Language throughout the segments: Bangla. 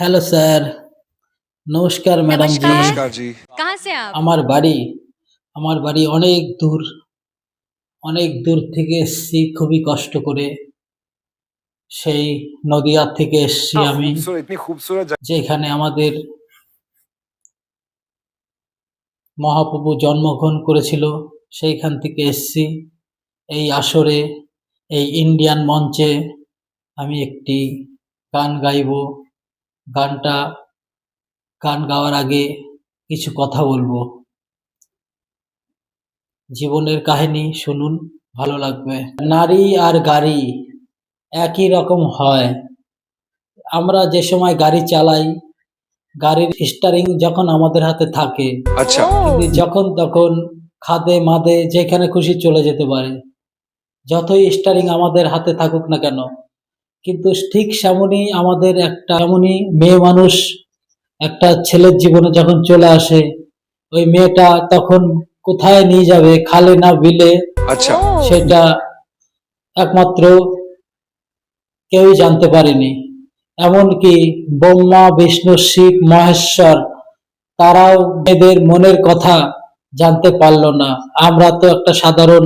হ্যালো স্যার, নমস্কার ম্যাডাম জি। नमस्कार। नमस्कार जी। कहाँ से आप? আমার বাড়ি আমার বাড়ি অনেক দূর থেকে এসেছি খুবই কষ্ট করে। সেই নদিয়া থেকে এসেছি इतना আমি, इतनी खूबसूरत যেখানে আমাদের মহাপ্রভু জন্মগ্রহণ করেছিল। সেইখান থেকে এসেছি এই আসরে, এই ইন্ডিয়ান মঞ্চে আমি একটি গান গাইবো। গানটা গান গাওয়ার আগে কিছু কথা বলবো। জীবনের কাহিনী শুনুন, ভালো লাগবে। নারী আর গাড়ি একই রকম হয়। আমরা যে সময় গাড়ি চালাই, গাড়ির স্টারিং যখন আমাদের হাতে থাকে, अच्छा। কিন্তু যখন তখন খাদে মাদে যেখানে খুশি চলে যেতে পারে, যতই স্টারিং আমাদের হাতে থাকুক না কেন। কিন্তু ঠিক সেমনই এমনই মেয়ে মানুষ একটা ছেলের জীবনে যখন চলে আসে, ওই মেয়েটা তখন কোথায় নিয়ে যাবে, খালে না বিলে, अच्छा। সেটা একমাত্র কেউই জানতে পারেনি। এমনকি ব্রহ্মা, বিষ্ণু, শিব, মহেশ্বর তারাও মেয়েদের মনের কথা জানতে পারল না। আমরা তো একটা সাধারণ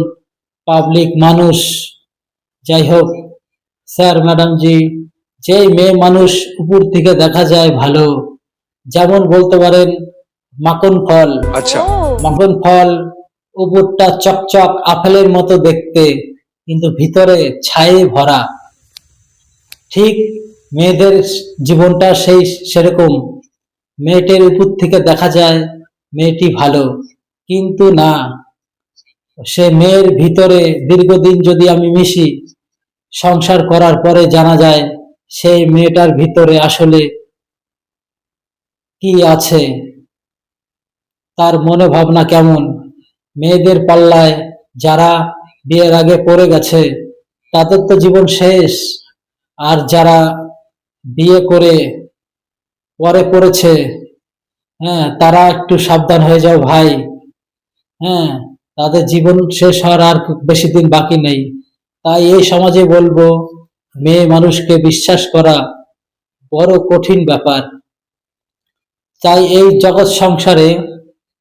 পাবলিক মানুষ। যাই হোক স্যার, ম্যাডাম জি, যেই মেয়ে মানুষ উপর থেকে দেখা যায় ভালো, যেমন বলতে পারেন মাখন ফল। अच्छा। মাখন ফল উপরটা চকচক আপেলের মতো দেখতে, কিন্তু ভিতরে ছায়ে ভরা। ঠিক মেয়েদের জীবনটা সেরকম। মেয়েটির উপর থেকে দেখা যায় মেয়েটি ভালো, কিন্তু না, সে মেয়ের ভিতরে দীর্ঘদিন যদি আমি মিশি, সংসার করার পরে জানা যায় সেই মেয়েটার ভিতরে আসলে কি আছে, তার মনে ভাবনা কেমন। মেয়েদের পাল্লায় যারা বিয়ের আগে পড়ে গেছে তাদের তো জীবন শেষ, আর যারা বিয়ে করে পরে পড়েছে, হ্যাঁ, তারা একটু সাবধান হয়ে যাও ভাই। হ্যাঁ, তাদের জীবন শেষ হওয়ার আর খুব বেশি দিন বাকি নেই। তাই এই সমাজে বলবো, মেয়ে মানুষকে বিশ্বাস করা বড় কঠিন ব্যাপার। তাই এই জগৎ সংসারে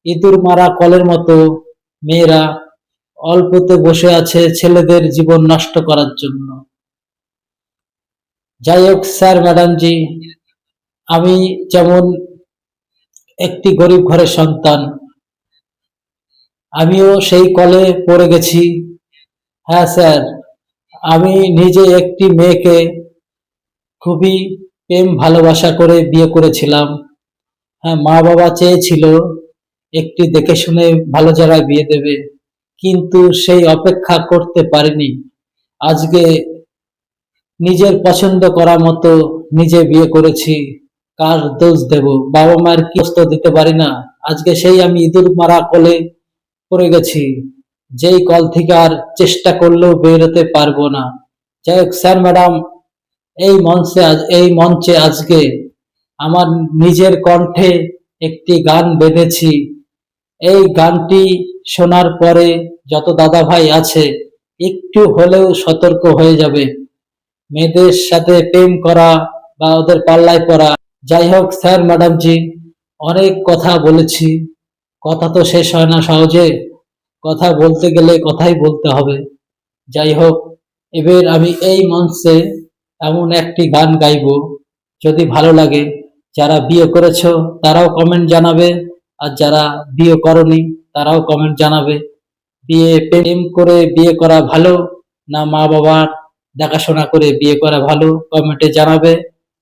ইঁদুর মারা কলের মতো মেয়েরা অল্পতে বসে আছে ছেলেদের জীবন নষ্ট করার জন্য। যাই হোক স্যার, ম্যাডাম জি, আমি যেমন একটি গরিব ঘরের সন্তান, আমিও সেই কলে পড়ে গেছি। হ্যাঁ স্যার, আমি নিজে একটি মেয়েকে খুবই প্রেম ভালোবাসা করে বিয়ে করেছিলাম। হ্যাঁ, মা বাবা চেয়েছিল একটি দেখে শুনে ভালো জায়গায় বিয়ে দেবে, কিন্তু সেই অপেক্ষা করতে পারিনি। আজকে নিজের পছন্দ করা মতো নিজে বিয়ে করেছি। কার দোষ দেব? বাবা মায়ের কি দোষ তো দিতে পারি না। আজকে সেই আমি ইঁদুর মারা কলে পড়ে গেছি, যেই কল থেকে আর চেষ্টা করলেও বেরোতে পারবো না। যাই হোক স্যার, ম্যাডাম, এই মঞ্চে আজকে আমার নিজের কণ্ঠে একটি গান বেঁধেছি। এই গানটি শোনার পরে যত দাদা ভাই আছে একটু হলেও সতর্ক হয়ে যাবে মেয়েদের সাথে প্রেম করা বা ওদের পাল্লায় পড়া। যাই হোক স্যার, ম্যাডাম জি, অনেক কথা বলেছি, কথা তো শেষ হয় না সহজে। কথা বলতে গেলে কথাই বলতে হবে। যাই হোক, এবার আমি এই মঞ্চে এমন একটি গান গাইবো, যদি ভালো লাগে, যারা বিয়ে করেছো তারাও কমেন্ট জানাবে, আর যারা বিয়ে করনি তারাও কমেন্ট জানাবে। প্রেম করে বিয়ে করা ভালো, না মা বাবার দেখাশোনা করে বিয়ে করা ভালো, কমেন্টে জানাবে।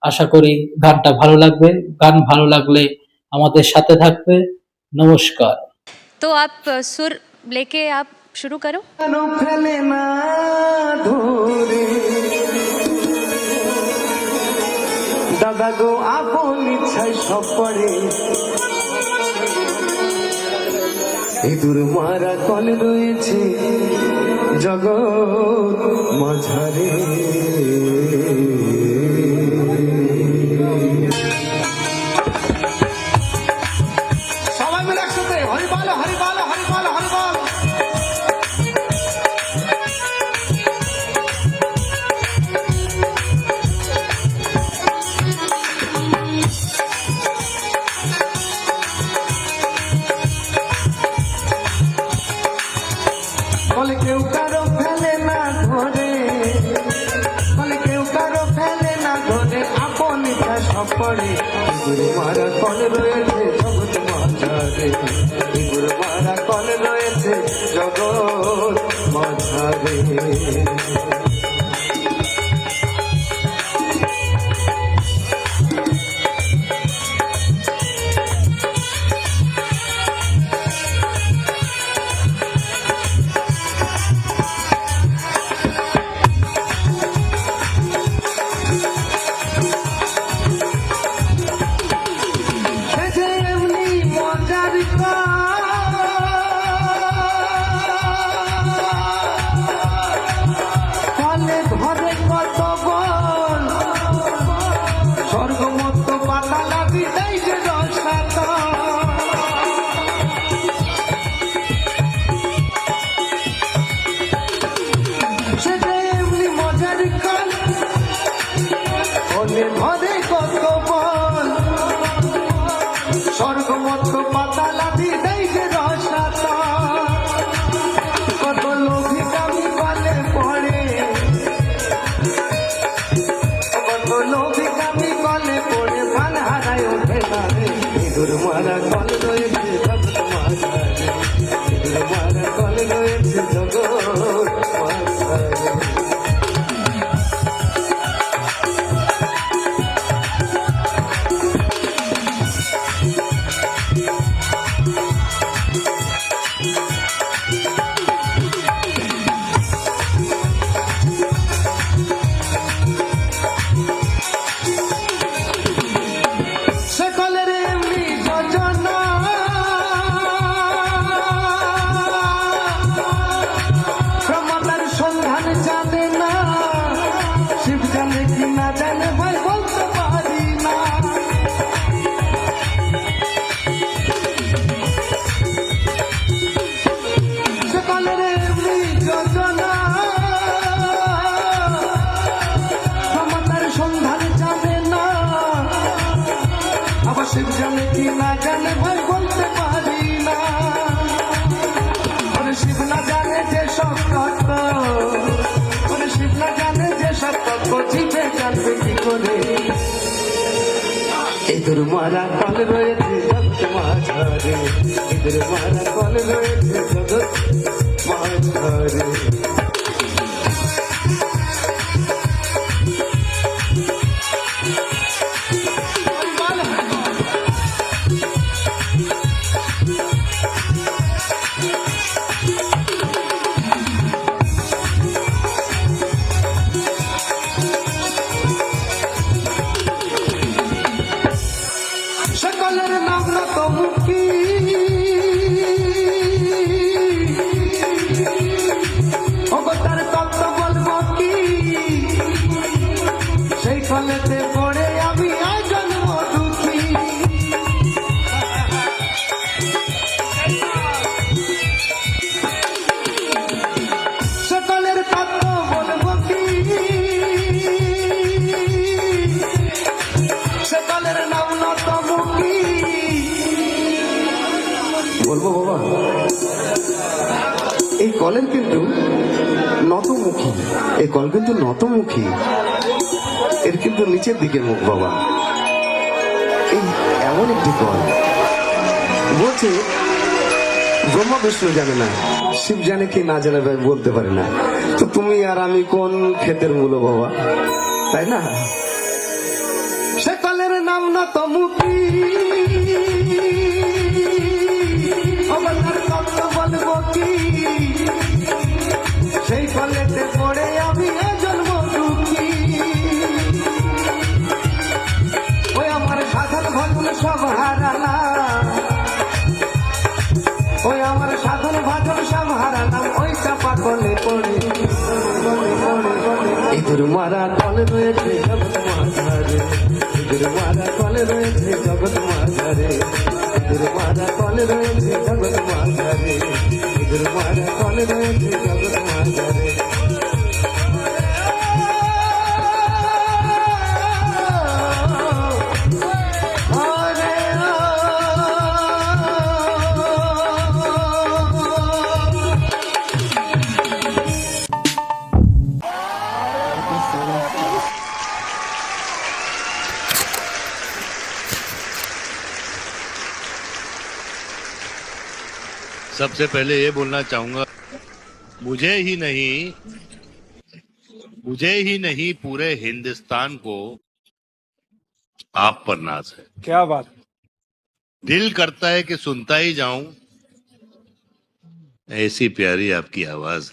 আশা করি গানটা ভালো লাগবে। গান ভালো লাগলে আমাদের সাথে থাকবে। নমস্কার। तो आप सुर लेके आप शुरू करो। ফেলে না ধরে দাদা গো আপন ইচ্ছায় সব করে ইঁদুর মারা কল রয়েছে জগৎ মাঝারে। সবাই মিলে একসাথে হরি বল হরি বল হরি বল হরি বল। সব পড়ে গুরু মারা কল রয়েছে জগৎ মাঝারে গুরু মারা কল রয়েছে জগৎ মাঝারে স্বর্গমত্ত পাতালা বিদায় যে রসাতা সেটা এমনি মজার কাল হলে ধরে কত বল স্বর্গমত্ত পাতালা বিদায় যে রসাতা কত লোভী কামি বলে পড়ে কত লোভী কামি বলে পড়ে মান হারায় ওঠে না রে ইঁদুর মারা কল রয়েছে জগৎ মাঝারে ইঁদুর মারা কল রয়েছে জগৎ মাঝারে সকলের এমনি যোজনা ক্ষমতার সন্ধান জানে না শিব জানে কি না জানে ভাই বলতে পারি না সকলের এমনি যোজনা ক্ষমতার সন্ধান জানে না আবার শিব জানে কি না জানে ভাই বলতে পারি না ওরে শিব না জানে যে সব তত্ত্ব ওরে শিব না জানে যে সব তত্ত্ব জিভে জানবে কি করে ইঁদুর মারা কল রয়েছে জগৎ মাঝারে ইঁদুর মারা কল রয়েছে জগৎ মাঝারে সকলের নগ্নত মুখী অবতার তত্ত্ব বলবো কি সেই ফলেতে পড়ে আমি জন্ম দুঃখী সকলের তত্ত্ব বলবো কি সকলের নাম নত মুখী বলবো বাবা এই কলের কিন্তু নতমুখী এই কল কিন্তু নতমুখী এর কিন্তু নিচের দিকে মুখ বাবা এই এমন একটি কল বলছে ব্রহ্মা বিষ্ণু জানে না শিব জানে কি না জানে ভাই বলতে পারে না তো তুমি আর আমি কোন ক্ষেতের মূল বাবা তাই না সে কলের নাম নতমুখী অবতার তত্ত্ব বলবো কি সেই ফলেতে পড়ে আমি জন্ম দুঃখী ওই আমার সাধন ভজন সব হারালাম ওই আমার সাধন ভজন সব হারালাম ওই চাপা কলে পড়ে ইঁদুর মারা কল রয়েছে জগৎ মাঝারে ইঁদুর মারা কল রয়েছে জগৎ মাঝারে ইঁদুর মারা কল রয়েছে জগৎ মাঝারে ইঁদুর মারা কল রয়েছে জগৎ মাঝারে सबसे पहले ये बोलना चाहूंगा, मुझे ही नहीं पूरे हिंदुस्तान को आप पर नाज है। क्या बात। दिल करता है कि सुनता ही जाऊं, ऐसी प्यारी आपकी आवाज।